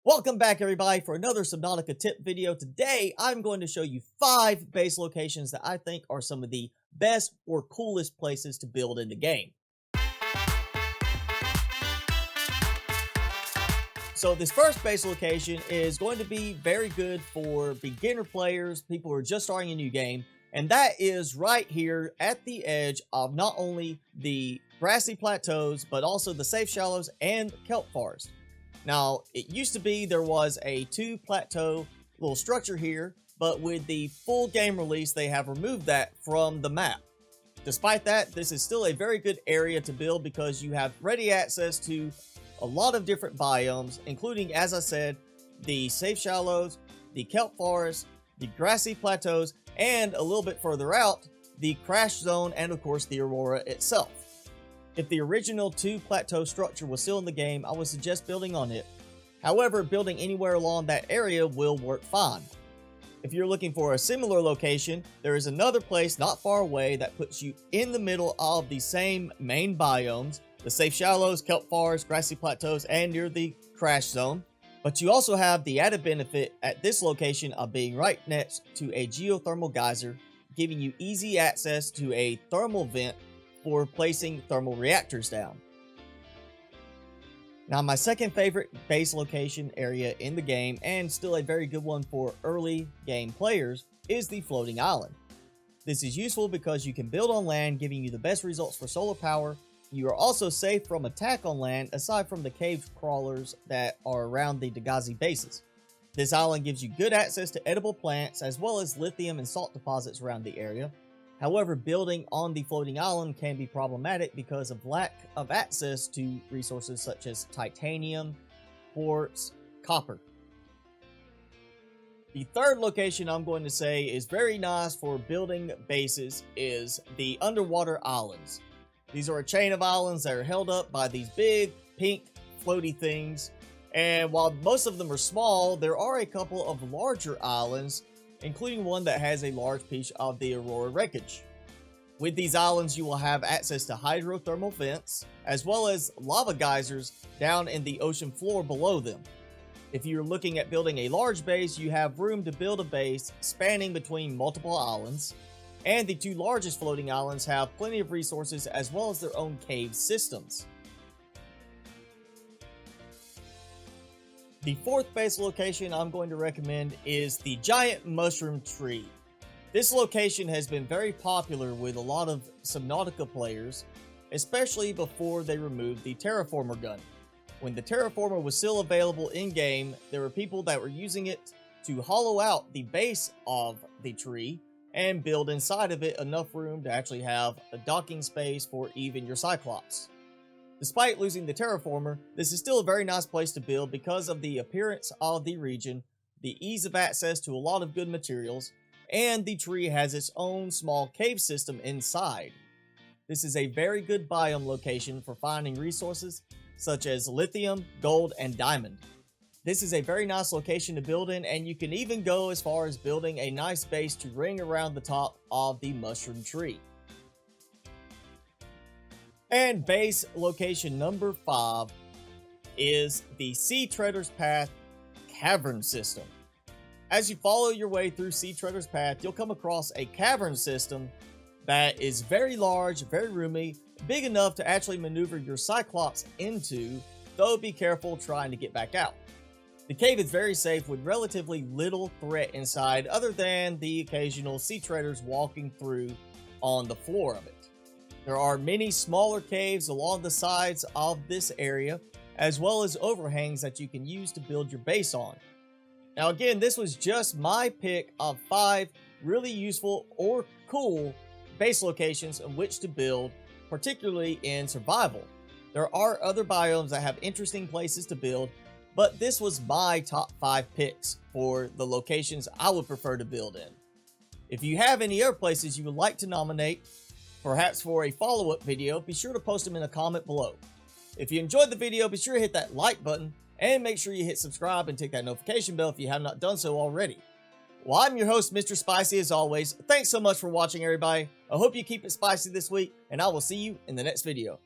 Welcome back everybody for another Subnautica tip video. Today I'm going to show you 5 base locations that I think are some of the best or coolest places to build in the game. So this first base location is going to be very good for beginner players, people who are just starting a new game, and that is right here at the edge of not only the Grassy Plateaus, but also the Safe Shallows and Kelp Forest. Now, it used to be there was a 2-plateau little structure here, but with the full game release, they have removed that from the map. Despite that, this is still a very good area to build because you have ready access to a lot of different biomes, including, as I said, the Safe Shallows, the Kelp Forest, the Grassy Plateaus, and a little bit further out, the Crash Zone, and of course the Aurora itself. If the original 2-plateau structure was still in the game, I would suggest building on it. However, building anywhere along that area will work fine. If you're looking for a similar location, there is another place not far away that puts you in the middle of the same main biomes, the Safe Shallows, Kelp Forest, Grassy Plateaus, and near the Crash Zone. But you also have the added benefit at this location of being right next to a geothermal geyser, giving you easy access to a thermal vent for placing thermal reactors down. Now, my second favorite base location area in the game, and still a very good one for early game players, is the floating island. This is useful because you can build on land, giving you the best results for solar power. You are also safe from attack on land, aside from the cave crawlers that are around the Dagazi bases. This island gives you good access to edible plants, as well as lithium and salt deposits around the area. However, building on the floating island can be problematic because of lack of access to resources such as titanium, quartz, copper. The third location I'm going to say is very nice for building bases is the underwater islands. These are a chain of islands that are held up by these big pink floaty things, and while most of them are small, there are a couple of larger islands, including one that has a large piece of the Aurora wreckage. With these islands, you will have access to hydrothermal vents, as well as lava geysers down in the ocean floor below them. If you're looking at building a large base, you have room to build a base spanning between multiple islands, and the 2 largest floating islands have plenty of resources as well as their own cave systems. The fourth base location I'm going to recommend is the giant mushroom tree. This location has been very popular with a lot of Subnautica players, especially before they removed the terraformer gun. When the terraformer was still available in-game, there were people that were using it to hollow out the base of the tree and build inside of it enough room to actually have a docking space for even your Cyclops. Despite losing the terraformer, this is still a very nice place to build because of the appearance of the region, the ease of access to a lot of good materials, and the tree has its own small cave system inside. This is a very good biome location for finding resources such as lithium, gold, and diamond. This is a very nice location to build in, and you can even go as far as building a nice base to ring around the top of the mushroom tree. And base location number 5 is the Sea Treader's Path cavern system. As you follow your way through Sea Treader's Path, you'll come across a cavern system that is very large, very roomy, big enough to actually maneuver your Cyclops into, though be careful trying to get back out. The cave is very safe with relatively little threat inside other than the occasional sea traders walking through on the floor of it. There are many smaller caves along the sides of this area, as well as overhangs that you can use to build your base on. Now again, this was just my pick of 5 really useful or cool base locations in which to build, particularly in survival. There are other biomes that have interesting places to build, but this was my top 5 picks for the locations I would prefer to build in. If you have any other places you would like to nominate, perhaps for a follow-up video, be sure to post them in a comment below. If you enjoyed the video, be sure to hit that like button, and make sure you hit subscribe and tick that notification bell if you have not done so already. Well, I'm your host, Mr. Spicy, as always. Thanks so much for watching, everybody. I hope you keep it spicy this week, and I will see you in the next video.